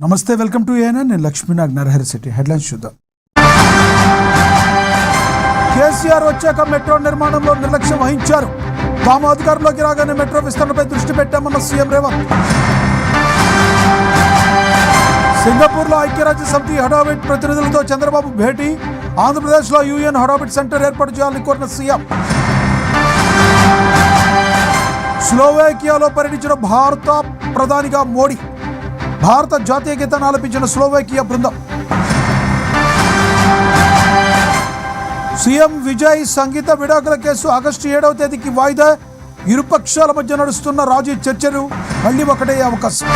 నమస్తే, welcome to ANN. నేను Lakshminag Naraharisetti. Headlines చూద్దాం. కేసీఆర్ వచ్చాక మెట్రో నిర్మాణంలో నిర్లక్ష్యం వహించారు. తాము అధికారంలోకి రాగానే మెట్రో విస్తరణపై దృష్టి పెట్టామన్న సీఎం రేవంత్. సింగపూర్లో ఐక్యరాజ్య సమితి హడావిడ్ ప్రతినిధులతో చంద్రబాబు భేటీ. ఆంధ్రప్రదేశ్లో యూఎన్ హడావిడ్ సెంటర్ ఏర్పాటు చేయాలని కోరిన సీఎం. స్లోవేకియాలో పర్యటించిన భారత ప్రధానిగా మోడీ. భారత జాతీయ గీతాన్ని ఆలపించిన స్లోవేకియా బృందం. సీఎం విజయ్ సంగీత విడాకుల కేసు ఆగస్టు 7వ తేదీకి వాయిదా. ఇరుపక్షాల మధ్య నడుస్తున్న రాజీ చర్చలు మళ్లీ ఒకటే అవకాశం.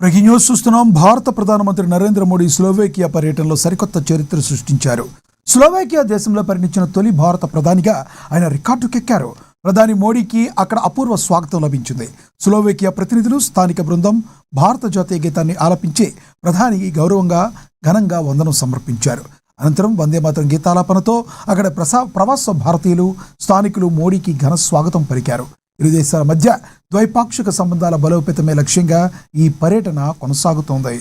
బ్రేకింగ్ న్యూస్ చూస్తున్నాం. భారత ప్రధానమంత్రి నరేంద్ర మోడీ స్లోవేకియా పర్యటనలో సరికొత్త చరిత్ర సృష్టించారు. స్లోవేకియా దేశంలో పర్యటించిన తొలి భారత ప్రధానిగా ఆయన రికార్డుకెక్కారు. ప్రధాని మోడీకి అక్కడ అపూర్వ స్వాగతం లభించింది. స్లోవేకియా ప్రతినిధులు, స్థానిక బృందం భారత జాతీయ గీతాన్ని ఆలపించి ప్రధానికి ఘనంగా వందనం సమర్పించారు. అనంతరం వందేమాతరం గీతాలాపనతో అక్కడ ప్రవాస భారతీయులు, స్థానికులు మోడీకి ఘన స్వాగతం పలికారు. ఇరు దేశాల మధ్య ద్వైపాక్షిక సంబంధాల బలోపేతమే లక్ష్యంగా ఈ పర్యటన కొనసాగుతోంది.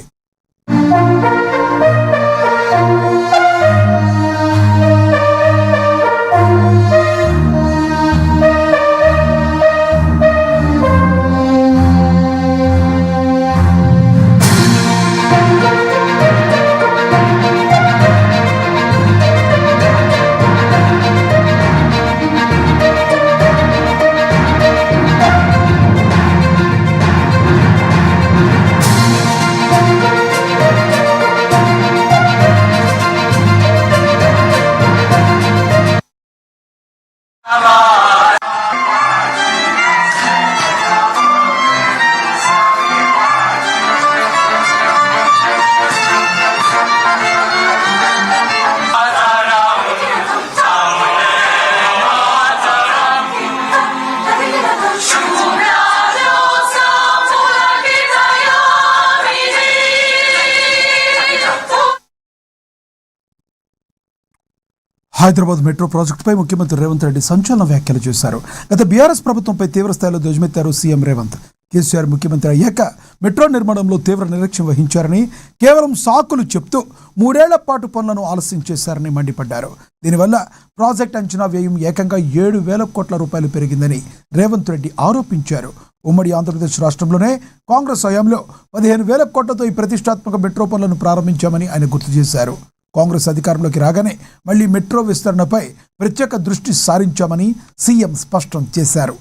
హైదరాబాద్ మెట్రో ప్రాజెక్టుపై ముఖ్యమంత్రి రేవంత్ రెడ్డి సంచలన వ్యాఖ్యలు చేశారు. గత బీఆర్ఎస్ ప్రభుత్వంపై తీవ్రస్థాయిలో ధ్వజమెత్తారు సీఎం రేవంత్. కేసీఆర్ ముఖ్యమంత్రి అయ్యాక మెట్రో నిర్మాణంలో తీవ్ర నిర్లక్ష్యం వహించారని, కేవలం సాకులు చెప్తూ 3 ఏళ్ల పాటు పనులను ఆలస్యం చేశారని మండిపడ్డారు. దీనివల్ల ప్రాజెక్ట్ అంచనా వ్యయం ఏకంగా 7,000 కోట్ల రూపాయలు పెరిగిందని రేవంత్ రెడ్డి ఆరోపించారు. ఉమ్మడి ఆంధ్రప్రదేశ్ రాష్ట్రంలోనే కాంగ్రెస్ హయాంలో 15,000 కోట్లతో ఈ ప్రతిష్టాత్మక మెట్రో పనులను ప్రారంభించామని ఆయన గుర్తు చేశారు. కాంగ్రెస్ అధికారంలోకి రాగానే మళ్లీ మెట్రో విస్తరణపై ప్రత్యేక దృష్టి సారించామని సీఎం స్పష్టం చేశారు.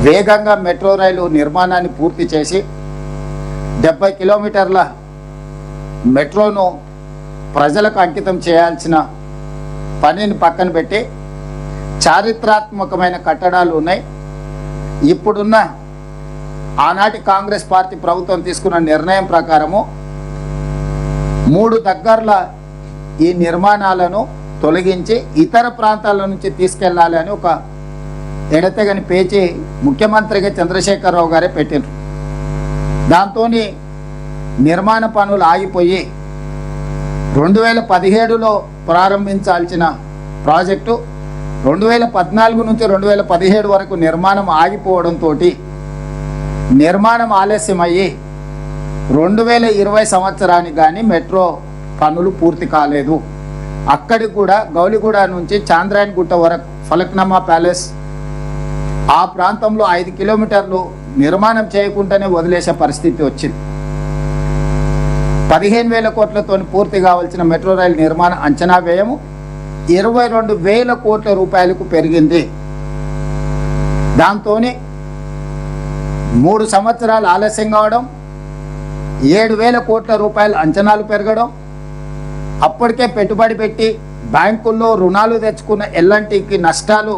వేగంగా మెట్రో రైలు నిర్మాణాన్ని పూర్తి చేసి 70 కిలోమీటర్ల మెట్రోను ప్రజలకు అంకితం చేయాల్సిన పనిని పక్కన పెట్టి చారిత్రాత్మకమైన కట్టడాలు ఉన్నాయి. ఇప్పుడున్న ఆనాటి కాంగ్రెస్ పార్టీ ప్రభుత్వం తీసుకున్న నిర్ణయం ప్రకారము 3 దగ్గర్ల ఈ నిర్మాణాలను తొలగించి ఇతర ప్రాంతాల నుంచి తీసుకెళ్లాలి అని ఒక ఎడతెగని పేచి ముఖ్యమంత్రిగా చంద్రశేఖరరావు గారే పెట్టినారు. దాంతో నిర్మాణ పనులు ఆగిపోయి 2017లో ప్రారంభించాల్సిన ప్రాజెక్టు 2014 నుంచి 2017 వరకు నిర్మాణం ఆగిపోవడంతో నిర్మాణం ఆలస్యమయ్యి 2020 సంవత్సరానికి కానీ మెట్రో పనులు పూర్తి కాలేదు. అక్కడికి కూడా గౌలిగూడ నుంచి చాంద్రాయన్ గుట్ట వరకు ఫలక్నామా ప్యాలెస్ ఆ ప్రాంతంలో 5 కిలోమీటర్లు నిర్మాణం చేయకుండానే వదిలేసే పరిస్థితి వచ్చింది. 15,000 కోట్లతో పూర్తి కావాల్సిన మెట్రో రైలు నిర్మాణ అంచనా వ్యయము 22,000 కోట్ల రూపాయలకు పెరిగింది. దాంతో 3 సంవత్సరాలు ఆలస్యం కావడం, 7,000 కోట్ల రూపాయల అంచనాలు పెరగడం, అప్పటికే పెట్టుబడి పెట్టి బ్యాంకుల్లో రుణాలు తెచ్చుకున్న ఎల్ఎన్టీకి నష్టాలు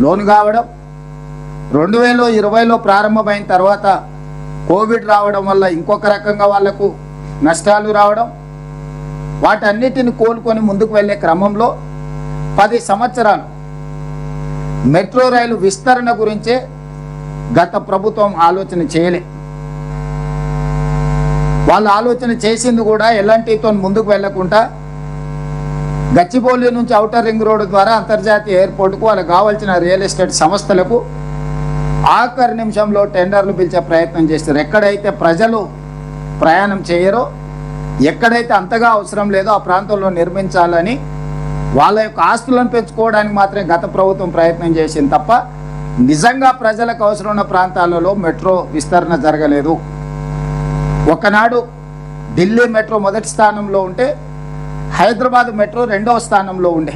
లోను కావడం, 2020లో ప్రారంభమైన తర్వాత కోవిడ్ రావడం వల్ల ఇంకొక రకంగా వాళ్లకు నష్టాలు రావడం, వాటన్నిటిని కోలుకొని ముందుకు వెళ్ళే క్రమంలో 10 సంవత్సరాలు మెట్రో రైలు విస్తరణ గురించే గత ప్రభుత్వం ఆలోచన చేయలే. వాళ్ళు ఆలోచన చేసింది కూడా ఎల్ఎన్టీతో ముందుకు వెళ్లకుండా గచ్చిబౌలి నుంచి ఔటర్ రింగ్ రోడ్డు ద్వారా అంతర్జాతీయ ఎయిర్పోర్టుకు వాళ్ళకి కావాల్సిన రియల్ ఎస్టేట్ సంస్థలకు ఆఖరి నిమిషంలో టెండర్లు పిలిచే ప్రయత్నం చేస్తారు. ఎక్కడైతే ప్రజలు ప్రయాణం చేయరో, ఎక్కడైతే అంతగా అవసరం లేదో ఆ ప్రాంతంలో నిర్మించాలని వాళ్ళ యొక్క ఆస్తులను పెంచుకోవడానికి మాత్రమే గత ప్రభుత్వం ప్రయత్నం చేసింది తప్ప నిజంగా ప్రజలకు అవసరం ఉన్న ప్రాంతాలలో మెట్రో విస్తరణ జరగలేదు. ఒకనాడు ఢిల్లీ మెట్రో మొదటి స్థానంలో ఉంటే హైదరాబాద్ మెట్రో 2వ స్థానంలో ఉండే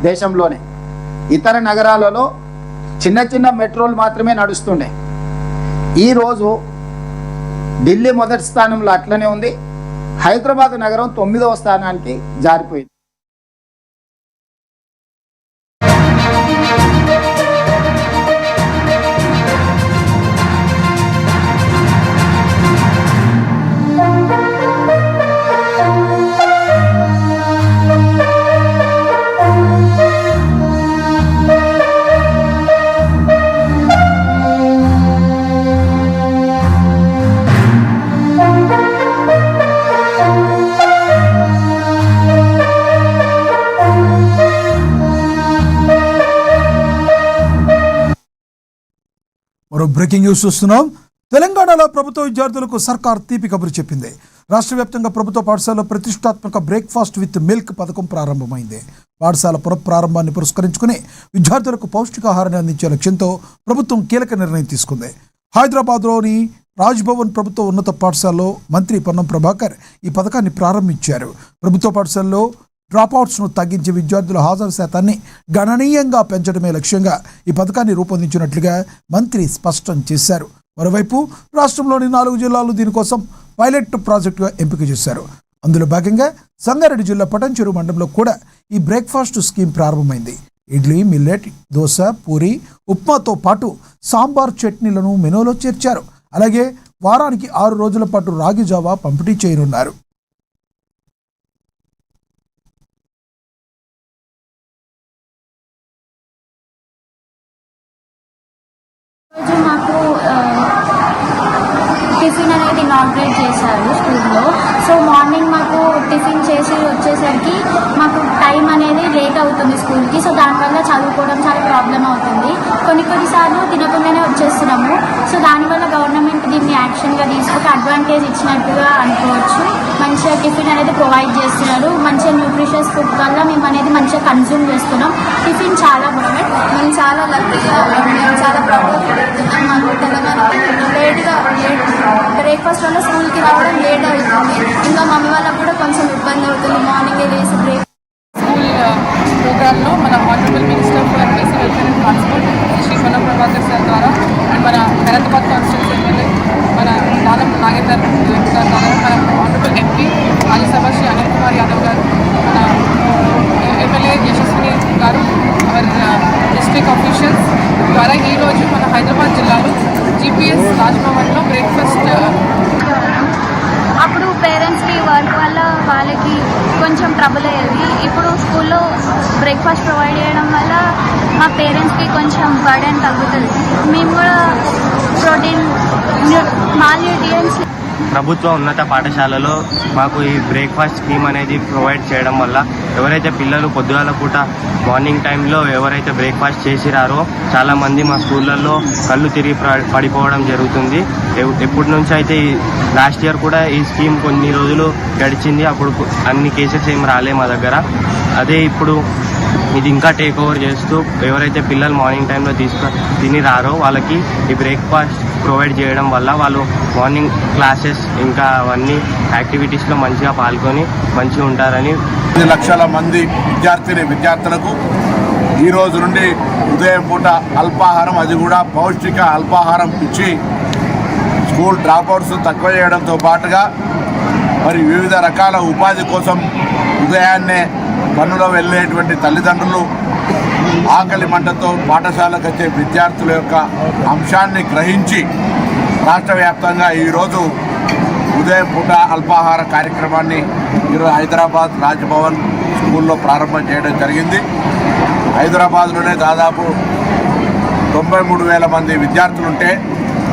దేశంలోనే. ఇతర నగరాలలో చిన్న చిన్న మెట్రోలు మాత్రమే నడుస్తుండే. ఈరోజు ఢిల్లీ మొదటి స్థానంలో అట్లనే ఉంది, హైదరాబాద్ నగరం 9వ స్థానానికి జారిపోయింది. మరో బ్రేకింగ్ న్యూస్ చూస్తున్నాం. తెలంగాణలో ప్రభుత్వ విద్యార్థులకు సర్కార్ తీపి కబురు చెప్పింది. రాష్ట్ర వ్యాప్తంగా ప్రభుత్వ పాఠశాలలో ప్రతిష్టాత్మక బ్రేక్ఫాస్ట్ విత్ మిల్క్ పథకం ప్రారంభమైంది. పాఠశాల పునఃప్రారంభాన్ని పురస్కరించుకుని విద్యార్థులకు పౌష్టికాహారాన్ని అందించే లక్ష్యంతో ప్రభుత్వం కీలక నిర్ణయం తీసుకుంది. హైదరాబాద్లోని రాజ్భవన్ ప్రభుత్వ ఉన్నత పాఠశాలలో మంత్రి పొన్నం ప్రభాకర్ ఈ పథకాన్ని ప్రారంభించారు. ప్రభుత్వ పాఠశాలలో డ్రాప్అవుట్స్ను తగ్గించి విద్యార్థుల హాజరు శాతాన్ని గణనీయంగా పెంచడమే లక్ష్యంగా ఈ పథకాన్ని రూపొందించినట్లుగా మంత్రి స్పష్టం చేశారు. మరోవైపు రాష్ట్రంలోని 4 జిల్లాలు దీనికోసం పైలట్ ప్రాజెక్టుగా ఎంపిక చేశారు. అందులో భాగంగా సంగారెడ్డి జిల్లా పటంచెరు మండలంలో కూడా ఈ బ్రేక్ఫాస్ట్ స్కీమ్ ప్రారంభమైంది. ఇడ్లీ, మిల్లెట్, దోశ, పూరి, ఉప్మాతో పాటు సాంబార్ చట్నీలను మెనూలో చేర్చారు. అలాగే వారానికి 6 రోజుల పాటు రాగి జావా పంపిణీ చేయనున్నారు. మాకు టిఫిన్ అనేది ఇనాగ్రేట్ చేశారు స్కూల్లో. సో మార్నింగ్ మాకు టిఫిన్ చేసి వచ్చేసరికి మాకు టైం అనేది లేట్ అవుతుంది స్కూల్కి. సో దానివల్ల చదువుకోవడం చాలా ప్రాబ్లం అవుతుంది. కొన్నిసార్లు తినకుండానే వచ్చేస్తున్నాము. సో దానివల్ల గవర్నమెంట్ దీన్ని యాక్షన్గా తీసుకుని అడ్వాంటేజ్ ఇచ్చినట్టుగా అనుకోవచ్చు. మంచిగా టిఫిన్ అనేది ప్రొవైడ్ చేస్తున్నారు. మంచిగా న్యూట్రిషియస్ ఫుడ్ వల్ల మేము అనేది మంచిగా కన్జ్యూమ్ చేస్తున్నాం. టిఫిన్ చాలా బాగుంది. మేము చాలా లక్కీగా మేము చాలా ప్రౌడ్గా పెడుతున్నాం. మాకు తెలంగాణ లేట్గా బ్రేక్ఫాస్ట్ వల్ల స్కూల్కి రావడం లేట్ అవుతుంది. ఇంకా మమ్మీ వాళ్ళకు కూడా కొంచెం ఇబ్బంది అవుతుంది మార్నింగ్ లేసి బ్రేక్. స్కూల్ ప్రోగ్రాంలో మన honourable minister for basic welfare and transport Shri Ponnam Prabhakar sir ద్వారా అండ్ మన ఖైరతాబాద్ కాన్స్టిట్యూన్సీ ఎమ్మెల్యే మన దానం నాగేందర్ గారి ద్వారా మన ఆనరబుల్ ఎంపీ రాజ్యసభ శ్రీ అనిల్ కుమార్ యాదవ్ గారు, మన ఎమ్మెల్యే యశస్విని గారు, అవర్ డిస్ట్రిక్ట్ ఆఫీషియల్స్ ద్వారా ఈరోజు మన హైదరాబాద్ జిల్లాలో జీపీఎస్ రాజ్భవన్లో బ్రేక్ఫాస్ట్. అప్పుడు పేరెంట్స్కి వర్క్ వల్ల వాళ్ళకి కొంచెం ట్రబుల్ అయ్యేది. ఇప్పుడు స్కూల్లో బ్రేక్ఫాస్ట్ ప్రొవైడ్ చేయడం వల్ల మా పేరెంట్స్కి కొంచెం బర్డెన్ తగ్గుతుంది. మేము కూడా ప్రోటీన్ మాల్న్యూట్రియంట్స్. ప్రభుత్వ ఉన్నత పాఠశాలలో మాకు ఈ బ్రేక్ఫాస్ట్ స్కీమ్ అనేది ప్రొవైడ్ చేయడం వల్ల ఎవరైతే పిల్లలు పొద్దుగాల పూట మార్నింగ్ టైంలో ఎవరైతే బ్రేక్ఫాస్ట్ చేసిరారో చాలామంది మా స్కూళ్ళల్లో కళ్ళు తిరిగి పడిపోవడం జరుగుతుంది. ఎప్పటి నుంచి అయితే లాస్ట్ ఇయర్ కూడా ఈ స్కీమ్ కొన్ని రోజులు గడిచింది. అప్పుడు అన్ని కేసెస్ ఏం రాలే మా దగ్గర. అదే ఇప్పుడు ఇది ఇంకా టేక్ ఓవర్ చేస్తూ ఎవరైతే పిల్లలు మార్నింగ్ టైంలో తిని రారో వాళ్ళకి ఈ బ్రేక్ఫాస్ట్ ప్రొవైడ్ చేయడం వల్ల వాళ్ళు మార్నింగ్ క్లాసెస్ ఇంకా అవన్నీ యాక్టివిటీస్లో మంచిగా పాల్గొని మంచిగా ఉంటారని. 10 లక్షల మంది విద్యార్థులకు ఈ రోజు నుండి ఉదయం పూట అల్పాహారం, అది కూడా పౌష్టిక అల్పాహారం ఇచ్చి స్కూల్ డ్రాప్అవుట్స్ తక్కువ చేయడంతో పాటుగా మరి వివిధ రకాల ఉపాధి కోసం ఉదయాన్నే పనులో వెళ్ళేటువంటి తల్లిదండ్రులు ఆకలి మంటతో పాఠశాలకు వచ్చే విద్యార్థుల యొక్క అంశాన్ని గ్రహించి రాష్ట్ర వ్యాప్తంగా ఈరోజు ఉదయం పూట అల్పాహార కార్యక్రమాన్ని ఈరోజు హైదరాబాద్ రాజ్భవన్ స్కూల్లో ప్రారంభం చేయడం జరిగింది. హైదరాబాద్లోనే దాదాపు 93,000 మంది విద్యార్థులుంటే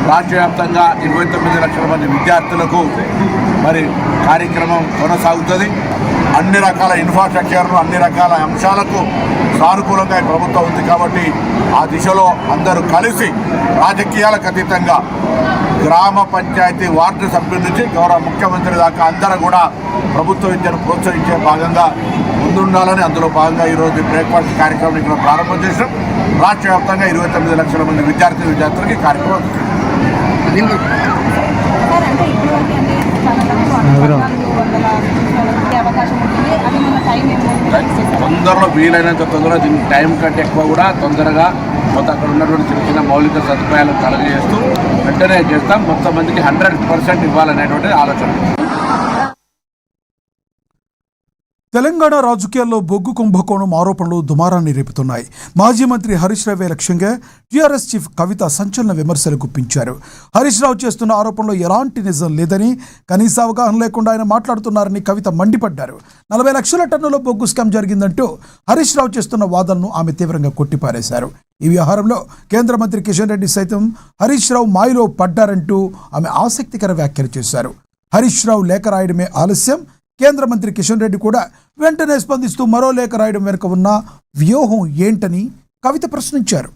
రాష్ట్ర వ్యాప్తంగా 29 లక్షల మంది విద్యార్థులకు మరి కార్యక్రమం కొనసాగుతుంది. అన్ని రకాల ఇన్ఫ్రాస్ట్రక్చర్ను అన్ని రకాల అంశాలకు సానుకూలంగా ప్రభుత్వం ఉంది కాబట్టి ఆ దిశలో అందరూ కలిసి రాజకీయాలకు అతీతంగా గ్రామ పంచాయతీ వార్డు సభ్యుల నుంచి గౌరవ ముఖ్యమంత్రి దాకా అందరూ కూడా ప్రభుత్వ విద్యను ప్రోత్సహించే భాగంగా ముందుండాలని అందులో భాగంగా ఈరోజు బ్రేక్ఫాస్ట్ కార్యక్రమం ఇక్కడ ప్రారంభం చేసినాం. రాష్ట్ర వ్యాప్తంగా 29 లక్షల మంది విద్యార్థులకి కార్యక్రమం తొందరలో వీలైనంత తొందరగా దీనికి టైం కంటే ఎక్కువ కూడా తొందరగా మొత్తం అక్కడ ఉన్నటువంటి చిన్న చిన్న మౌలిక సదుపాయాలు కలగజేస్తూ వెంటనే చేస్తాం. మొత్తం మందికి 100% ఇవ్వాలనేటువంటి ఆలోచన. తెలంగాణ రాజకీయాల్లో బొగ్గు కుంభకోణం ఆరోపణలు దుమారాన్ని రేపుతున్నాయి. మాజీ మంత్రి హరీష్ రావు లక్ష్యంగా టీఆర్ఎస్ చీఫ్ కవిత సంచలన విమర్శలు గుప్పించారు. హరీష్ రావు చేస్తున్న ఆరోపణలో ఎలాంటి నిజం లేదని, కనీస అవగాహన లేకుండా ఆయన మాట్లాడుతున్నారని కవిత మండిపడ్డారు. 40 లక్షల టన్నుల బొగ్గు స్కామ్ జరిగిందంటూ హరీష్ రావు చేస్తున్న వాదనను ఆమె తీవ్రంగా కొట్టిపారేశారు. ఈ వ్యవహారంలో కేంద్ర మంత్రి కిషన్ రెడ్డి సైతం హరీష్ రావు మాయలో పడ్డారంటూ ఆమె ఆసక్తికర వ్యాఖ్యలు చేశారు. హరీష్ రావు లేఖ రాయడమే ఆలస్యం, కేంద్ర మంత్రి కిషన్ రెడ్డి కూడా వెంటనే స్పందిస్తూ మరో లేఖ రాయడం వెనుక ఉన్న వ్యూహం ఏంటని కవిత ప్రశ్నించారు.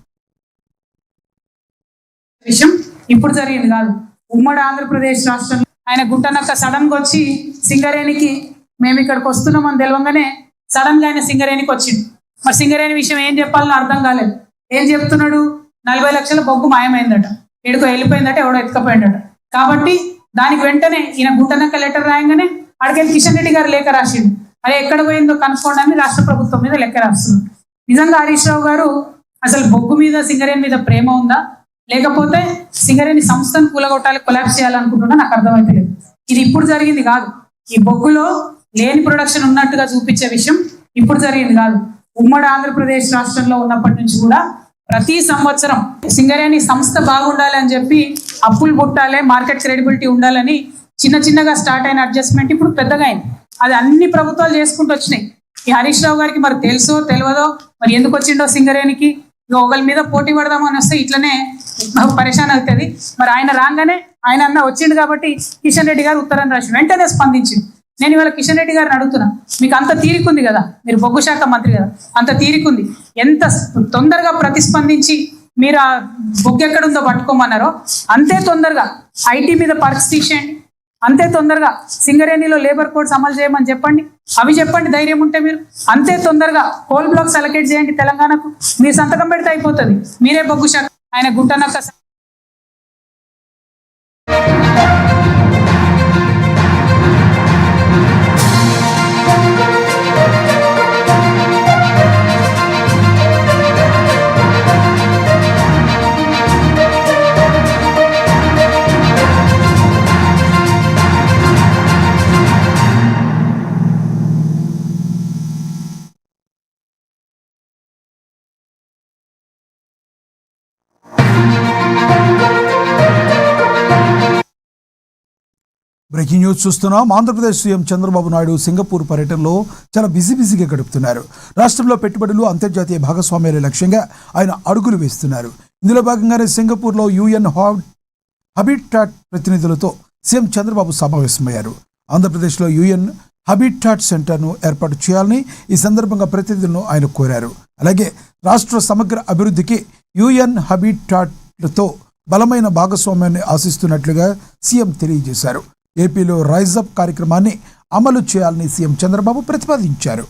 విషయం ఇప్పుడు జరిగింది కాదు. ఉమ్మడి ఆంధ్రప్రదేశ్ రాష్ట్రంలో ఆయన గుంటనక్క సడన్ గా వచ్చి సింగరేణికి మేము ఇక్కడికి వస్తున్నామని తెలవంగానే సడన్ గా ఆయన సింగరేణికి వచ్చింది. మరి సింగరేణి విషయం ఏం చెప్పాలని అర్థం కాలేదు. ఏం చెప్తున్నాడు? 40 లక్షల బొగ్గు మాయమైందట, ఎడుకో వెళ్ళిపోయిందట, ఎవడో ఎత్తుకపోయిందట. కాబట్టి దానికి వెంటనే ఈయన గుంటనక్క లెటర్ రాయంగానే అడిగే కిషన్ రెడ్డి గారు లేఖ రాసిండు. అదే ఎక్కడ పోయిందో కనుక్కోండి అని రాష్ట్ర ప్రభుత్వం మీద లెక్క రాస్తున్నారు. నిజంగా హరీష్ రావు గారు అసలు బొగ్గు మీద సింగరేణి మీద ప్రేమ ఉందా, లేకపోతే సింగరేణి సంస్థను కూలగొట్టాలి, కొలాప్స్ చేయాలనుకుంటున్నా నాకు అర్థమైతే లేదు. ఇది ఇప్పుడు జరిగింది కాదు. ఈ బొగ్గులో లేని ప్రొడక్షన్ ఉన్నట్టుగా చూపించే విషయం ఇప్పుడు జరిగింది కాదు. ఉమ్మడి ఆంధ్రప్రదేశ్ రాష్ట్రంలో ఉన్నప్పటి నుంచి కూడా ప్రతి సంవత్సరం సింగరేణి సంస్థ బాగుండాలి అని చెప్పి అప్పులు పుట్టాలి, మార్కెట్ క్రెడిబిలిటీ ఉండాలని చిన్న చిన్నగా స్టార్ట్ అయిన అడ్జస్ట్మెంట్ ఇప్పుడు పెద్దగా అయింది. అది అన్ని ప్రభుత్వాలు చేసుకుంటూ వచ్చినాయి. ఈ హరీష్ రావు గారికి మరి తెలుసో తెలియదో మరి ఎందుకు వచ్చిండో సింగరేణికి, ఒకరి మీద పోటీ పడదామని వస్తే ఇట్లనే పరేషాన్ అవుతుంది. మరి ఆయన రాగానే ఆయన అన్న వచ్చిండు కాబట్టి కిషన్ రెడ్డి గారు ఉత్తరం రాసి వెంటనే స్పందించింది. నేను ఇవాళ కిషన్ రెడ్డి గారిని అడుగుతున్నా, మీకు అంత తీరికుంది కదా, మీరు బొగ్గు శాఖ మంత్రి కదా, అంత తీరికుంది, ఎంత తొందరగా ప్రతిస్పందించి మీరు ఆ బొగ్గు ఎక్కడుందో పట్టుకోమన్నారో అంతే తొందరగా ఐటీ మీద పర్క్స్ తీసేయండి, అంతే తొందరగా సింగరేణిలో లేబర్ కోడ్స్ అమలు చేయమని చెప్పండి, అవి చెప్పండి ధైర్యం ఉంటే మీరు. అంతే తొందరగా కోల్ బ్లాక్స్ అలొకేట్ చేయండి తెలంగాణకు, మీరు సంతకం పెడితే అయిపోతుంది, మీరే బొగ్గు శాఖ. ఆయన గుంటనక్క బ్రేకింగ్ న్యూస్ చూస్తున్నాం. ఆంధ్రప్రదేశ్ సీఎం చంద్రబాబు నాయుడు సింగపూర్ పర్యటనలో చాలా బిజీగా గడుపుతున్నారు. రాష్ట్రంలో పెట్టుబడులు, అంతర్జాతీయ భాగస్వామ్యాల లక్ష్యంగా ఆయన అడుగులు వేస్తున్నారు. ఇందులో భాగంగానే సింగపూర్లో యుఎన్ హబిటాట్ ప్రతినిధులతో సీఎం చంద్రబాబు సమావేశమయ్యారు. ఆంధ్రప్రదేశ్లో యుఎన్ హబిటాట్ సెంటర్ను ఏర్పాటు చేయాలని ఈ సందర్భంగా ప్రతినిధులను ఆయన కోరారు. అలాగే రాష్ట్ర సమగ్ర అభివృద్ధికి యుఎన్ హబిటాట్లతో బలమైన భాగస్వామ్యాన్ని ఆశిస్తున్నట్లుగా సీఎం తెలియజేశారు. ఏపీలో రైజ్ అప్ కార్యక్రమాన్ని అమలు చేయాలని సీఎం చంద్రబాబు ప్రతిపాదించారు.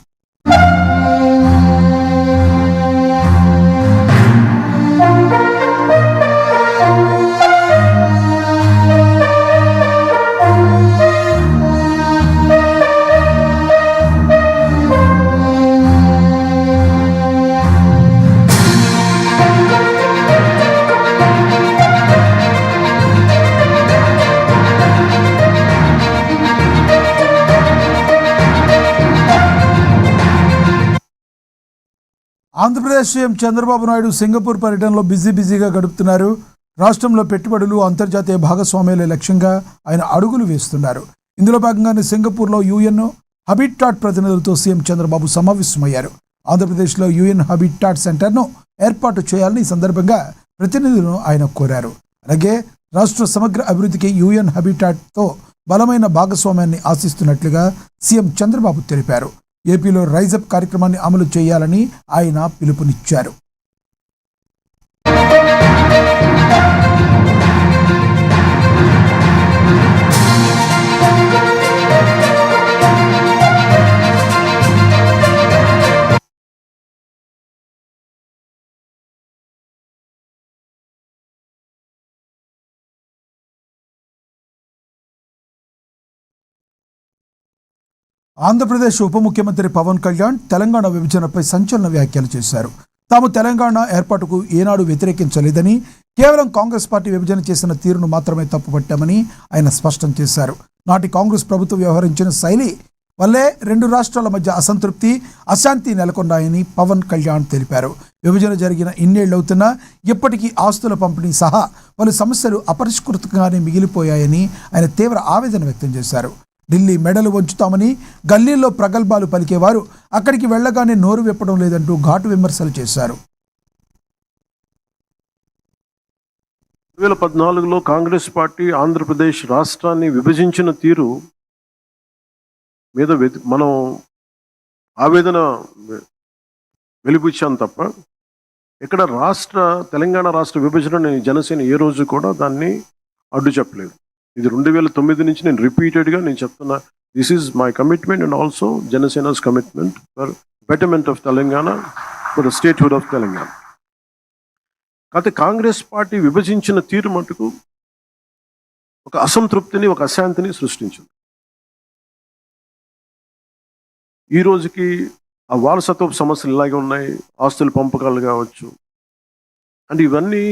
ఆంధ్రప్రదేశ్ సీఎం చంద్రబాబు నాయుడు సింగపూర్ పర్యటనలో బిజీగా గడుపుతున్నారు. రాష్ట్రంలో పెట్టుబడులు, అంతర్జాతీయ భాగస్వామ్యాలే లక్ష్యంగా ఆయన అడుగులు వేస్తున్నారు. ఇందులో భాగంగానే సింగపూర్లో యుఎన్ హబిటాట్ ప్రతినిధులతో సీఎం చంద్రబాబు సమావేశమయ్యారు. ఆంధ్రప్రదేశ్లో యుఎన్ హబిటాట్ సెంటర్ను ఏర్పాటు చేయాలని ఈ సందర్భంగా ప్రతినిధులను ఆయన కోరారు. అలాగే రాష్ట్ర సమగ్ర అభివృద్ధికి యుఎన్ హబిటాట్తో బలమైన భాగస్వామ్యాన్ని ఆశిస్తున్నట్లుగా సీఎం చంద్రబాబు తెలిపారు. ఏపీలో రైజప్ కార్యక్రమాన్ని అమలు చేయాలని ఆయన పిలుపునిచ్చారు. ఆంధ్రప్రదేశ్ ఉప ముఖ్యమంత్రి పవన్ కళ్యాణ్ తెలంగాణ విభజనపై సంచలన వ్యాఖ్యలు చేశారు. తాము తెలంగాణ ఏర్పాటుకు ఏనాడు వ్యతిరేకించలేదని, కేవలం కాంగ్రెస్ పార్టీ విభజన చేసిన తీరును మాత్రమే తప్పుపట్టామని ఆయన స్పష్టం చేశారు. నాటి కాంగ్రెస్ ప్రభుత్వం వ్యవహరించిన శైలి వల్లే 2 రాష్ట్రాల మధ్య అసంతృప్తి, అశాంతి నెలకొన్నాయని పవన్ కళ్యాణ్ తెలిపారు. విభజన జరిగిన ఇన్నేళ్లవుతున్నా ఇప్పటికీ ఆస్తుల పంపిణీ సహా పలు సమస్యలు అపరిష్కృతంగానే మిగిలిపోయాయని ఆయన తీవ్ర ఆవేదన వ్యక్తం చేశారు. ఢిల్లీ మెడలు వంచుతామని గల్లీల్లో ప్రగల్భాలు పలికేవారు అక్కడికి వెళ్లగానే నోరు విప్పడం లేదంటూ ఘాటు విమర్శలు చేశారు. 2014లో కాంగ్రెస్ పార్టీ ఆంధ్రప్రదేశ్ రాష్ట్రాన్ని విభజించిన తీరు మీద మనం ఆవేదన వెలిబుచ్చాం తప్ప ఇక్కడ తెలంగాణ రాష్ట్ర విభజన జనసేన ఏ రోజు కూడా దాన్ని అడ్డు చెప్పలేదు. ఇది 2009 నుంచి నేను రిపీటెడ్గా చెప్తున్నా, this is my commitment and also Janasena's commitment for betterment of Telangana, for the statehood of Telangana. కాకపోతే కాంగ్రెస్ పార్టీ విభజించిన తీరు మటుకు ఒక అసంతృప్తిని, ఒక అశాంతిని సృష్టించింది. ఈ రోజుకి ఆ వారసత్వపు సమస్యలు ఇలాగే ఉన్నాయి, ఆస్తుల పంపకాలు కావచ్చు. అంటే ఇవన్నీ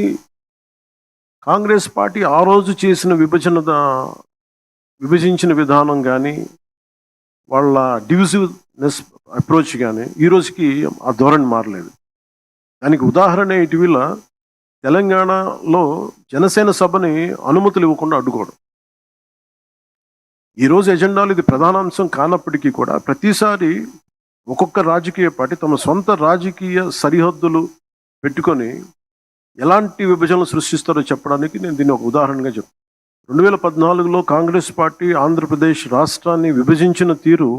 కాంగ్రెస్ పార్టీ ఆ రోజు చేసిన విభజించిన విధానం కానీ, వాళ్ళ డివిజివ్నెస్ అప్రోచ్ కానీ ఈ రోజుకి ఆ ధోరణి మారలేదు. దానికి ఉదాహరణ ఇటీవల తెలంగాణలో జనసేన సభని అనుమతులు ఇవ్వకుండా అడ్డుకోవడం. ఈరోజు ఎజెండాలో ఇది ప్రధాన అంశం కానప్పటికీ కూడా ప్రతిసారి ఒక్కొక్క రాజకీయ పార్టీ తమ సొంత రాజకీయ సరిహద్దులు పెట్టుకొని ఎలాంటి విభజనలు సృష్టిస్తారో చెప్పడానికి నేను దీన్ని ఒక ఉదాహరణగా చెప్తాను. 2014లో కాంగ్రెస్ పార్టీ ఆంధ్రప్రదేశ్ రాష్ట్రాన్ని విభజించిన తీరు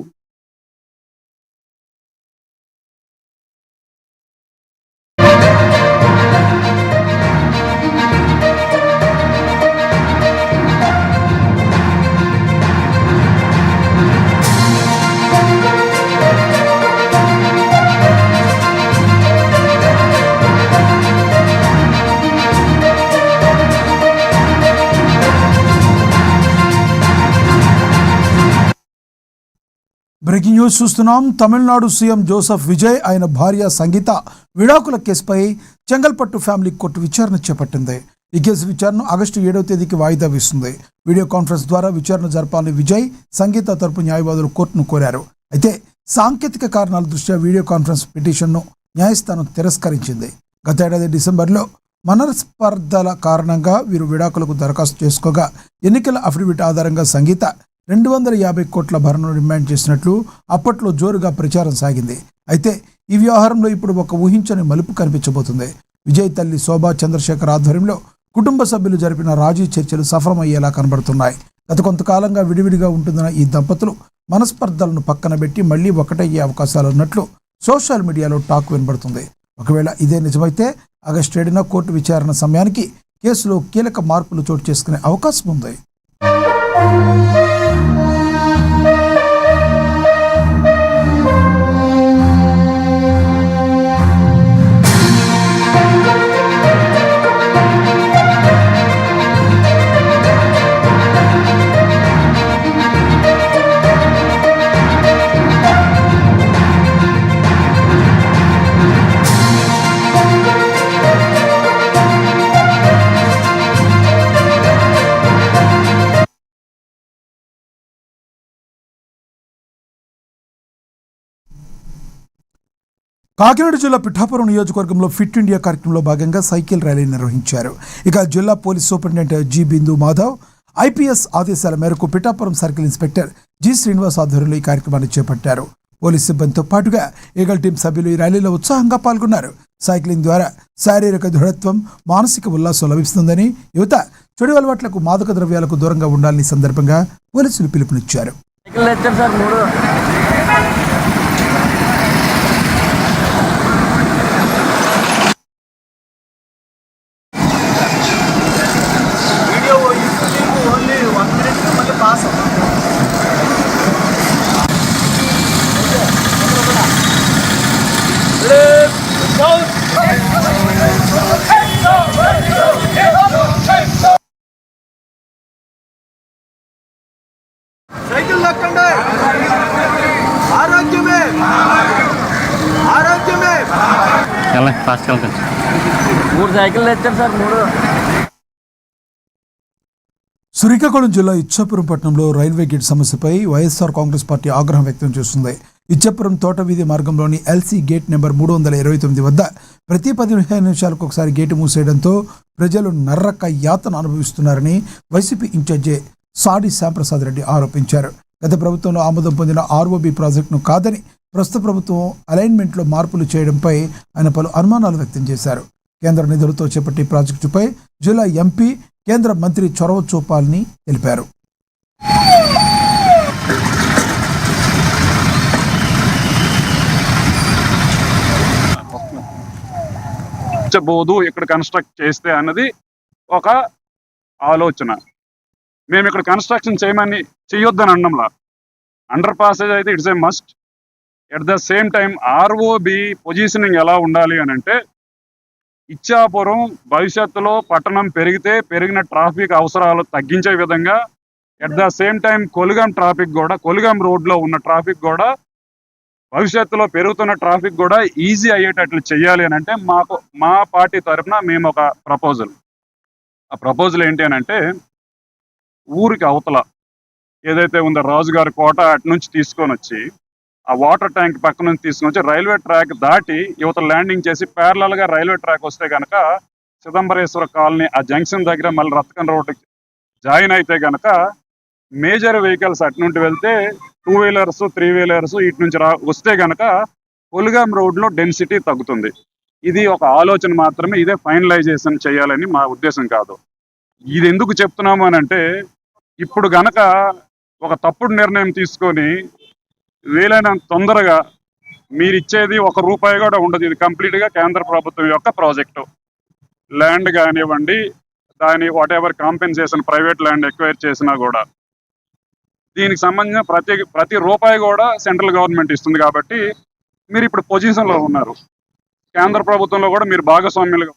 బ్రేకింగ్ న్యూస్ చూస్తున్నాం. తమిళనాడు సీఎం జోసెఫ్ విజయ్, ఆయన భార్య సంగీత విడాకుల కేసుపై చెంగల్పట్టు ఫ్యామిలీ కోర్టు విచారణ చేపట్టింది. ఈ కేసు విచారణ ఆగస్టు 7వ తేదీకి వాయిదా వేస్తుంది. వీడియో కాన్ఫరెన్స్ ద్వారా విచారణ జరపాలని విజయ్, సంగీత తరపు న్యాయవాదులు కోర్టును కోరారు. అయితే సాంకేతిక కారణాల దృష్ట్యా వీడియో కాన్ఫరెన్స్ పిటిషన్ను న్యాయస్థానం తిరస్కరించింది. గత ఏడాది డిసెంబర్లో మనస్పర్ధల కారణంగా వీరు విడాకులకు దరఖాస్తు చేసుకోగా ఎన్నికల అఫిడవిట్ ఆధారంగా సంగీత 250 కోట్ల భరణను డిమాండ్ చేసినట్లు అప్పట్లో జోరుగా ప్రచారం సాగింది. అయితే ఈ వ్యవహారంలో ఇప్పుడు ఒక ఊహించని మలుపు కనిపించబోతుంది. విజయ్ తల్లి శోభా చంద్రశేఖర్ ఆధ్వర్యంలో కుటుంబ సభ్యులు జరిపిన రాజీ చర్చలు సఫలమయ్యేలా కనబడుతున్నాయి. గత కొంతకాలంగా విడివిడిగా ఉంటున్న ఈ దంపతులు మనస్పర్ధలను పక్కన పెట్టి మళ్లీ ఒకటయ్యే అవకాశాలున్నట్లు సోషల్ మీడియాలో టాక్ వినబడుతుంది. ఒకవేళ ఇదే నిజమైతే ఆగస్టు 7న కోర్టు విచారణ సమయానికి కేసులో కీలక మార్పులు చోటు చేసుకునే అవకాశం ఉంది. కాకినాడ జిల్లా పిఠాపురం నియోజకవర్గంలో ఫిట్ ఇండియా కార్యక్రమంలో భాగంగా సైకిల్ ర్యాలీ నిర్వహించారు. ఇక జిల్లా పోలీస్ సూపరింటెండెంట్ జి బిందు మాధవ్ ఐపీఎస్ ఆదేశాల మేరకు Pithapuram circle inspector G Srinivas ఆధ్వర్యంలో ఈ కార్యక్రమాన్ని చేపట్టారు. పోలీస్ సిబ్బందితో పాటుగా ఈగల్ టీం సభ్యులు ఈ ర్యాలీలో ఉత్సాహంగా పాల్గొన్నారు. సైక్లింగ్ ద్వారా శారీరక దృఢత్వం, మానసిక ఉల్లాసం లభిస్తుందని, యువత చెడు అలవాట్లకు, మాదక ద్రవ్యాలకు దూరంగా ఉండాలని సందర్భంగా పోలీసులు పిలుపునిచ్చారు. సైకిల్ దక్కండి, ఆరోగ్యమే ఆరోగ్యమే. 3 సైకిల్ తెచ్చారు సార్. 3 శ్రీకాకుళం జిల్లా ఇచ్చాపురం పట్టణంలో రైల్వే గేట్ సమస్యపై వైఎస్ఆర్ కాంగ్రెస్ పార్టీ ఆగ్రహం వ్యక్తం చేస్తుంది. ఇచ్చాపురం తోట వీధి మార్గంలోని ఎల్సీ గేట్ నెంబర్ 329 వద్ద ప్రతి 15 నిమిషాలకు ఒకసారి గేటు మూసేయడంతో ప్రజలు నర్రక యాతన అనుభవిస్తున్నారని వైసీపీ ఇన్ఛార్జి సాడి శ్యాంప్రసాద్ రెడ్డి ఆరోపించారు. గత ప్రభుత్వంలో ఆమోదం పొందిన ఆర్ఓబి ప్రాజెక్టును కాదని ప్రస్తుత ప్రభుత్వం అలైన్మెంట్లో మార్పులు చేయడంపై ఆయన పలు అనుమానాలు వ్యక్తం చేశారు. కేంద్ర నిధులతో చేపట్టే ప్రాజెక్టుపై జిల్లా ఎంపీ, కేంద్ర మంత్రి చొరవ చూపాలని తెలిపారు. బోదు ఇక్కడ కన్స్ట్రక్ట్ చేస్తే అన్నది ఒక ఆలోచన. మేము ఇక్కడ కన్స్ట్రక్షన్ చేయొద్దని అనడంలా. అండర్ పాసేజ్ అయితే it's a must. At the same time ROB positioning ఎలా ఉండాలి అని అంటే, ఇచ్చాపురం భవిష్యత్తులో పట్టణం పెరిగిన ట్రాఫిక్ అవసరాలు తగ్గించే విధంగా, ఎట్ ద సేమ్ టైం కొలిగాం రోడ్లో ఉన్న ట్రాఫిక్ కూడా భవిష్యత్తులో పెరుగుతున్న ట్రాఫిక్ కూడా ఈజీ అయ్యేటట్లు చేయాలి అని అంటే మా పార్టీ తరఫున మేము ఒక ప్రపోజల్. ఆ ప్రపోజల్ ఏంటి అని అంటే, ఊరికి అవతల ఏదైతే ఉందో రాజుగారి కోట అటు నుంచి తీసుకొని వచ్చి ఆ వాటర్ ట్యాంక్ పక్క నుంచి తీసుకొని వచ్చి రైల్వే ట్రాక్ దాటి యువత ల్యాండింగ్ చేసి ప్యారలల్గా రైల్వే ట్రాక్ వస్తే కనుక చిదంబరేశ్వర కాలనీ ఆ జంక్షన్ దగ్గర మళ్ళీ రత్కన్ రోడ్డుకి జాయిన్ అయితే కనుక మేజర్ వెహికల్స్ అటు నుండి వెళ్తే 2 వీలర్స్ 3 వీలర్స్ ఇటు నుంచి వస్తే కనుక కొలిగాం రోడ్లో డెన్సిటీ తగ్గుతుంది. ఇది ఒక ఆలోచన మాత్రమే. ఇదే ఫైనలైజేషన్ చేయాలని మా ఉద్దేశం కాదు. ఇది ఎందుకు చెప్తున్నాము అని అంటే, ఇప్పుడు గనక ఒక తప్పుడు నిర్ణయం తీసుకొని వీలైనంత తొందరగా మీరు ఇచ్చేది ₹1 కూడా ఉండదు. ఇది కంప్లీట్గా కేంద్ర ప్రభుత్వం యొక్క ప్రాజెక్టు. ల్యాండ్ కానివ్వండి, దాని what ever compensation private land acquire చేసినా కూడా దీనికి సంబంధించిన ప్రతి రూపాయి కూడా సెంట్రల్ గవర్నమెంట్ ఇస్తుంది. కాబట్టి మీరు ఇప్పుడు పొజిషన్లో ఉన్నారు. కేంద్ర ప్రభుత్వంలో కూడా మీరు భాగస్వామ్యులుగా.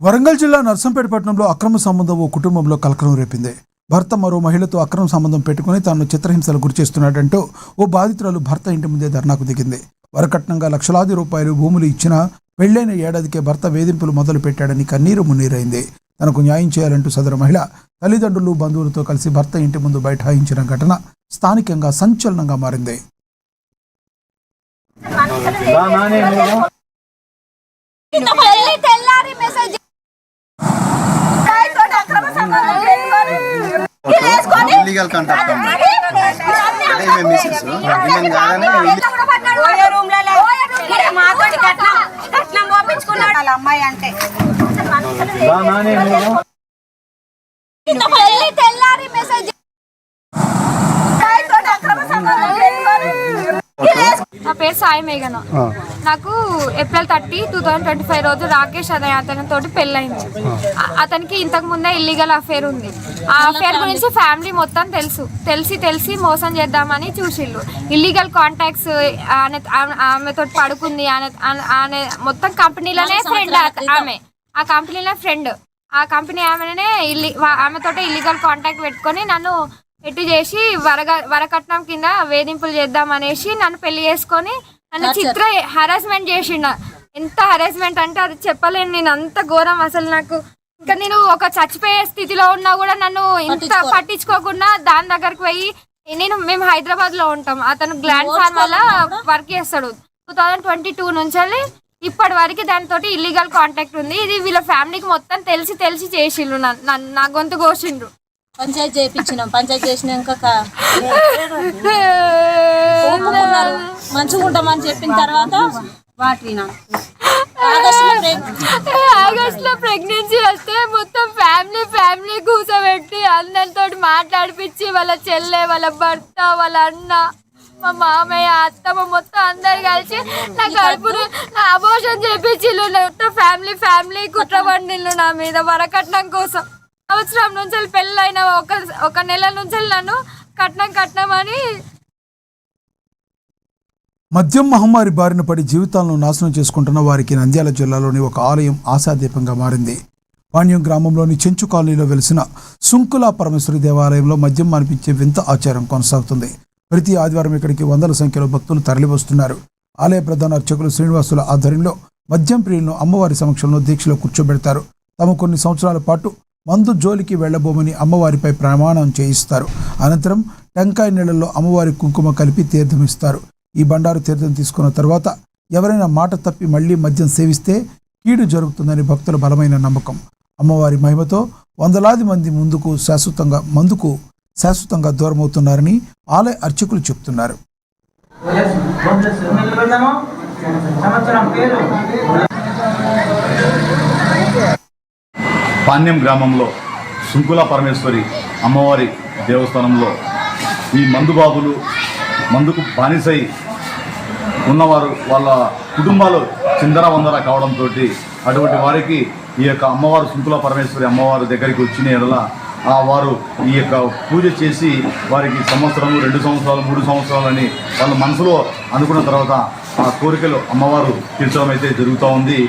వరంగల్ జిల్లా నర్సంపేట పట్టణంలో అక్రమ సంబంధం ఓ కుటుంబంలో కలకలం రేపింది. భర్త మరో మహిళతో అక్రమ సంబంధం పెట్టుకుని తాను చిత్రహింసలు గురిచేస్తున్నాడంటూ ఓ బాధితురాలు భర్త ఇంటి ముందే ధర్నాకు దిగింది. వరకట్నంగా లక్షలాది రూపాయలు భూములు ఇచ్చినా పెళ్లైన ఏడాదికే భర్త వేధింపులు మొదలు పెట్టాడని కన్నీరు మున్నీరైంది. తనకు న్యాయం చేయాలంటూ సదరు మహిళ తల్లిదండ్రులు, బంధువులతో కలిసి భర్త ఇంటి ముందు బైఠాయించిన ఘటన స్థానికంగా సంచలనంగా మారింది. ఇల్లీగల్ కాంటాక్ట్ అమ్మాయి అంటే నా పేరు సాయి మేఘన. నాకు ఏప్రిల్ 30, 2025 రోజు రాకేష్ అనే అతనితోటి పెళ్ళైంది. అతనికి ఇంతకు ముందే ఇల్లీగల్ అఫేర్ ఉంది. ఆ అఫేర్ గురించి ఫ్యామిలీ మొత్తం తెలిసి మోసం చేద్దామని చూసిళ్ళు. ఇల్లీగల్ కాంటాక్ట్స్, ఆమెతో పడుకుంది, ఆమె మొత్తం కంపెనీలోనే ఫ్రెండ్. ఆమె ఆ కంపెనీలో ఫ్రెండ్. ఆ కంపెనీ ఆమెతోటే ఇల్లీగల్ కాంటాక్ట్ పెట్టుకొని నన్ను ఎటు చేసి వరకట్నం కింద వేధింపులు చేద్దామనేసి నన్ను పెళ్లి చేసుకొని నన్ను చిత్ర హరాస్మెంట్ చేసిండ. ఎంత హరాస్మెంట్ అంటే అది చెప్పలేను. నేను అంత ఘోరం అసలు. నాకు ఇంకా నేను ఒక చచ్చిపోయే స్థితిలో ఉన్నా కూడా నన్ను ఇంత పట్టించుకోకుండా దాని దగ్గరకు పోయి మేము హైదరాబాద్ లో ఉంటాం. అతను గ్లాండ్ ఫార్మ్ వల్ల వర్క్ చేస్తాడు. 2022 నుంచి ఇప్పటి వరకు దానితో ఇల్లీగల్ కాంటాక్ట్ ఉంది. ఇది వీళ్ళ ఫ్యామిలీకి మొత్తం తెలిసి చేసిండ్రు. నా గొంతు కోసిండ్రు. పంచాయతీ చేయించినాం. పంచాయతీ చేసినాక మంచిగా ఉంటామని చెప్పిన తర్వాత ఆగస్ట్ లో ప్రెగ్నెన్సీ వస్తే మొత్తం ఫ్యామిలీ కూర్చోబెట్టి అందరితో మాట్లాడిపించి వాళ్ళ చెల్లె, వాళ్ళ భర్త, వాళ్ళ అన్న, మా మామయ్య, అత్తమ్మ మొత్తం అందరు కలిసి నా కడుపును అబోర్షన్ చేపించిళ్ళు. ఫ్యామిలీ కుట్ర పండిళ్ళు నా మీద వరకట్నం కోసం. సంవత్సరం నుంచి పెళ్ళైన ఒక నెల నుంచి నన్ను కట్నం అని. మద్యం మహమ్మారి బారిన పడి జీవితాలను నాశనం చేసుకుంటున్న వారికి నంద్యాల జిల్లాలోని ఒక ఆలయం ఆశాదీపంగా మారింది. పాణ్యం గ్రామంలోని చెంచు కాలనీలో వెలిసిన సుంకుల పరమేశ్వరి దేవాలయంలో మద్యం అనిపించే వింత ఆచారం కొనసాగుతుంది. ప్రతి ఆదివారం ఇక్కడికి వందల సంఖ్యలో భక్తులు తరలివస్తున్నారు. ఆలయ ప్రధాన అర్చకులు శ్రీనివాసుల ఆధ్వర్యంలో మద్యం ప్రియులను అమ్మవారి సమక్షంలో దీక్షలో కూర్చోబెడతారు. తమ కొన్ని సంవత్సరాల పాటు మందు జోలికి వెళ్లబోమని అమ్మవారిపై ప్రమాణం చేయిస్తారు. అనంతరం టెంకాయ నీళ్లలో అమ్మవారి కుంకుమ కలిపి తీర్థమిస్తారు. ఈ బండారు తీర్థం తీసుకున్న తర్వాత ఎవరైనా మాట తప్పి మళ్లీ మద్యం సేవిస్తే కీడు జరుగుతుందని భక్తుల బలమైన నమ్మకం. అమ్మవారి మహిమతో వందలాది మంది మందుకు శాశ్వతంగా దూరమవుతున్నారని ఆలయ అర్చకులు చెబుతున్నారు. పాణ్యం గ్రామంలో సుంకుల పరమేశ్వరి అమ్మవారి దేవస్థానంలో ఈ మందుబాబులు, మందుకు బానిసై ఉన్నవారు వాళ్ళ కుటుంబాలు చిందరవందర కావడంతో అటువంటి వారికి ఈ యొక్క అమ్మవారు సుంకుల పరమేశ్వరి అమ్మవారి దగ్గరికి వచ్చిన ఎడల వారు ఈ యొక్క పూజ చేసి వారికి సంవత్సరం, 2 సంవత్సరాలు, 3 సంవత్సరాలు అని వాళ్ళ మనసులో అనుకున్న తర్వాత ఆ కోరికలు అమ్మవారు తీర్చడం అయితే జరుగుతూ ఉంది.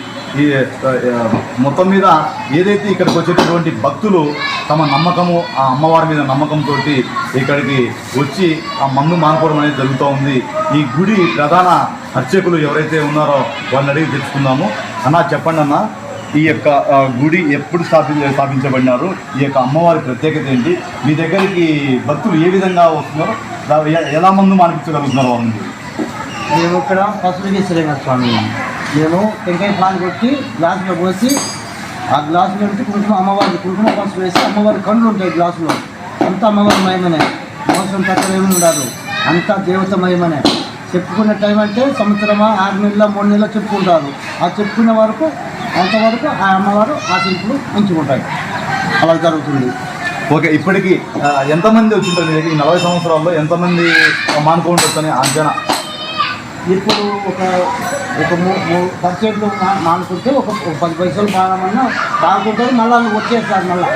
ఈ మొత్తం మీద ఏదైతే ఇక్కడికి వచ్చేటటువంటి భక్తులు తమ నమ్మకము, ఆ అమ్మవారి మీద నమ్మకంతో ఇక్కడికి వచ్చి ఆ మందు మానుకోవడం అనేది జరుగుతూ ఉంది. ఈ గుడి ప్రధాన అర్చకులు ఎవరైతే ఉన్నారో వాళ్ళని అడిగి తెలుసుకుందాము. అన్న, చెప్పండి అన్న, ఈ యొక్క గుడి ఎప్పుడు స్థాపించబడినారు? ఈ యొక్క అమ్మవారి ప్రత్యేకత ఏంటి? మీ దగ్గరికి భక్తులు ఏ విధంగా వస్తున్నారు? ఎలా మందు మానిపించగలుగుతున్నారు వాళ్ళు? మేము ఇక్కడ పసుపుగేశ్వర స్వామి, మేము టెంకాయ పాలు కొట్టి గ్లాసులో పోసి ఆ గ్లాసులో నుంచి కుంకుమ, అమ్మవారికి కుంకుమ పసుపు వేసి అమ్మవారి కళ్ళు ఉంటాయి గ్లాసులో. అంతా అమ్మవారి మహిమనే, మోసం తక్కువ ఏమి ఉండదు, అంతా దేవత మహిమనే. చెప్పుకునే టైం అంటే సంవత్సరమా, 6 నెలల, 3 నెలలు చెప్పుకుంటారు. ఆ చెప్పుకునే వరకు అంతవరకు ఆ అమ్మవారు ఆశీస్సులు ఉంచుకుంటాయి. అలా జరుగుతుంది. ఓకే, ఇప్పటికీ ఎంతమంది వచ్చింటారు? ఈ 40 సంవత్సరాల్లో ఎంతమంది మానుకుంటుందని అంచనా? ఇప్పుడు ఒక 10 మానుకుంటే ఒక 10 పైసలు బాగామన్నా బాగుంటుంది. మళ్ళీ వాళ్ళు వచ్చేస్తారు. మళ్ళీ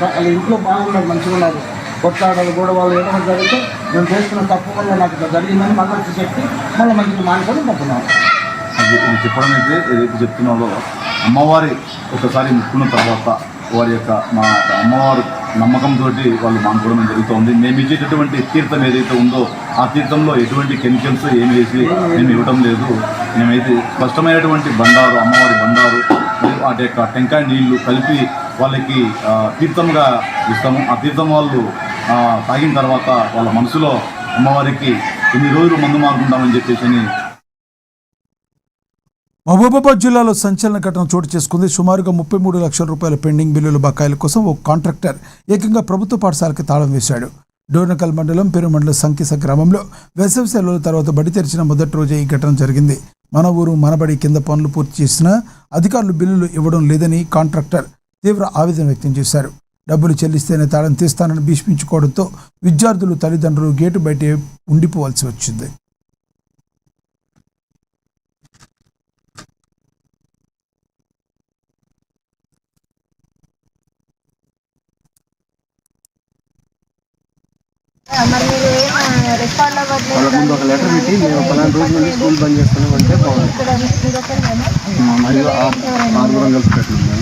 వాళ్ళ ఇంట్లో బాగున్నారు, మంచిగా ఉన్నారు. కొట్లాడాలి, గొడవలు ఏమైనా జరిగితే మేము చేసుకున్న తప్పు వల్ల నాకు జరిగిందని మళ్ళీ వచ్చి చెప్పి మళ్ళీ మంచిగా మానుకొని పోతున్నాం. అది చెప్పడం అయితే ఏదైతే చెప్తున్నారో, అమ్మవారి ఒకసారి ముక్కున్న తర్వాత వారి యొక్క మా అమ్మవారు నమ్మకంతో వాళ్ళు మానుకోవడం జరుగుతుంది. మేము ఇచ్చేటటువంటి తీర్థం ఏదైతే ఉందో ఆ తీర్థంలో ఎటువంటి కెమికల్స్ ఏమి వేసి మేము ఇవ్వడం లేదు. మేమైతే స్పష్టమైనటువంటి బండారు, అమ్మవారి బండారు, వాటి యొక్క టెంకాయ నీళ్లు కలిపి వాళ్ళకి తీర్థంగా ఇస్తాము. ఆ తీర్థం వాళ్ళు తాగిన తర్వాత వాళ్ళ మనసులో అమ్మవారికి ఎన్ని రోజులు మందు మానుకుంటామని చెప్పేసి. మహబూబాబాద్ జిల్లాలో సంచలన ఘటన చోటు చేసుకుంది. సుమారుగా 33 లక్షల రూపాయల పెండింగ్ బిల్లుల బకాయిల కోసం ఓ కాంట్రాక్టర్ ఏకంగా ప్రభుత్వ పాఠశాలకి తాళం వేశాడు. డోర్నకల్ మండలం పెరుమండల సంకిస గ్రామంలో వేసవి సెలవుల తర్వాత బడి తెరిచిన మొదటి రోజే ఈ ఘటన జరిగింది. మన ఊరు మనబడి కింద పనులు పూర్తి చేసినా అధికారులు బిల్లులు ఇవ్వడం లేదని కాంట్రాక్టర్ తీవ్ర ఆవేదన వ్యక్తం చేశారు. డబ్బులు చెల్లిస్తేనే తాళం తీస్తానని భీష్మించుకోవడంతో విద్యార్థులు, తల్లిదండ్రులు గేటు బయటే ఉండిపోవాల్సి వచ్చింది. ముందు ఒక లెటర్ పెట్టి మేము 15 రోజుల నుండి స్కూల్ బంద్ చేస్తున్నాం అంటే బాగుంది. మరియు 6 కలిసి పెట్టినాం.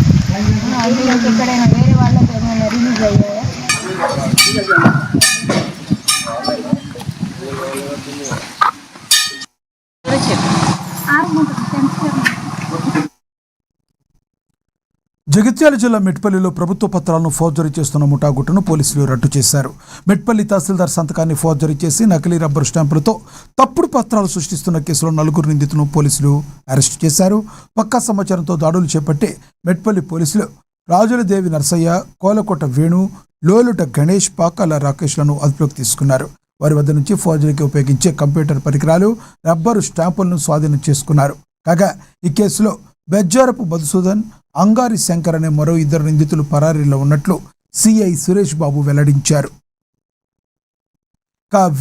జగిత్యాల జిల్లా మెట్పల్లిలో ప్రభుత్వ పత్రాలను ఫోర్జరీ చేస్తున్న ముఠాగుట్టును పోలీసులు రట్టు చేశారు. మెట్పల్లి తహసీల్దార్ సంతకాన్ని ఫోర్జరీ చేసి నకిలీ రబ్బరు స్టాంపులతో తప్పుడు పత్రాలు సృష్టిస్తున్న కేసులో 4 నిందితులను పోలీసులు అరెస్టు చేశారు. పక్కా సమాచారంతో దాడులు చేపట్టి మెట్పల్లి పోలీసులు రాజులదేవి నర్సయ్య, కోలకోట వేణు, లోలుట గణేష్, పాకాల రాకేష్లను అదుపులోకి తీసుకున్నారు. వారి వద్ద నుంచి ఫోర్జరీకి ఉపయోగించే కంప్యూటర్ పరికరాలు, రబ్బరు స్టాంపులను స్వాధీనం చేసుకున్నారు. కాగా ఈ కేసులో బెజ్జారపు మధుసూదన్, అంగారి శంకర్ అనే మరో 2 నిందితులు పరారీలో ఉన్నట్లు సిఐ సురేష్ బాబు వెల్లడించారు.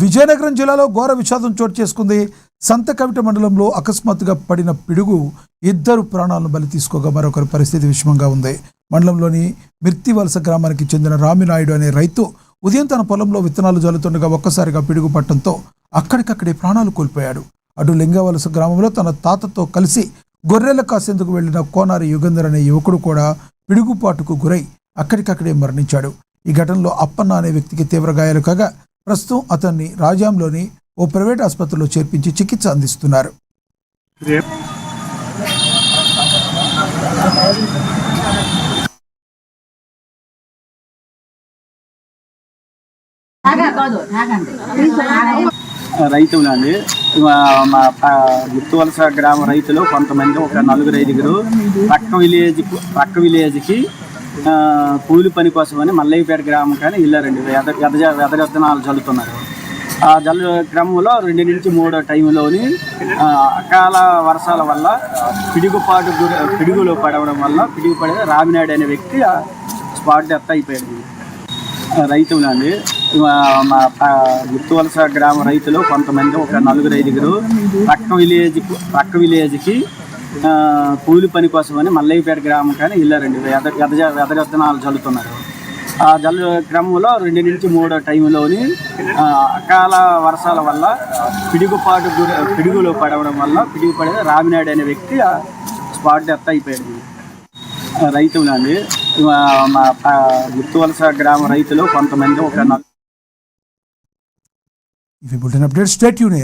విజయనగరం జిల్లాలో ఘోర విషాదం చోటు చేసుకుంది. సంతకవిట మండలంలో అకస్మాత్తుగా పడిన పిడుగు 2 ప్రాణాలను బలి తీసుకోగా మరొకరి పరిస్థితి విషమంగా ఉంది. మండలంలోని మిర్తివలస గ్రామానికి చెందిన రామినాయుడు అనే రైతు ఉదయం తన పొలంలో విత్తనాలు జల్లుతుండగా ఒక్కసారిగా పిడుగు పట్టడంతో అక్కడికక్కడే ప్రాణాలు కోల్పోయాడు. అటు లింగవలస గ్రామంలో తన తాతతో కలిసి గొర్రెలు కాసేందుకు వెళ్లిన కోనారి యుగంధర్ అనే యువకుడు కూడా పిడుగుపాటుకు గురై అక్కడికక్కడే మరణించాడు. ఈ ఘటనలో అప్పన్న అనే వ్యక్తికి తీవ్ర గాయాలు కాగా ప్రస్తుతం అతన్ని రాజాంలోని ఓ ప్రైవేట్ ఆసుపత్రిలో చేర్పించి చికిత్స అందిస్తున్నారు. రైతులండి, మా గుర్తువలస గ్రామ రైతులు కొంతమంది ఒక 4-5 పక్క విలేజ్కి కూలి పని కోసమని మల్లయ్యపేట గ్రామం కానీ వెళ్ళారండి. వెదజత్తనాలు చల్లుతున్నారు. ఆ జల్లు క్రమంలో 2 నుంచి 3 టైంలోని అకాల వర్షాల వల్ల పిడుగులో పడవడం వల్ల పిడుగు రామినాయుడు అనే వ్యక్తి స్పాట్ డెత్ అయిపోయాడు. రైతులండి, మా గుర్తువలస గ్రామ రైతులు కొంతమంది ఒక 4-5 పక్క విలేజ్కి కూలి పని కోసమని మల్లయ్యపేట గ్రామం కానీ వెళ్ళారండి. వెదజత్తనాలు చల్లుతున్నారు. ఆ జల్లు క్రమంలో 2 నుంచి 3 టైంలోని అకాల వర్షాల వల్ల పిడుగులో పడవడం వల్ల రామినాయుడు అనే వ్యక్తి స్పాట్ డెత్ అయిపోయాడు. రైతులండి, మా గుర్తువలస గ్రామ రైతులు కొంతమంది ఒక ఇవి బులెటిన్ అప్డేట్స్. Stay tune.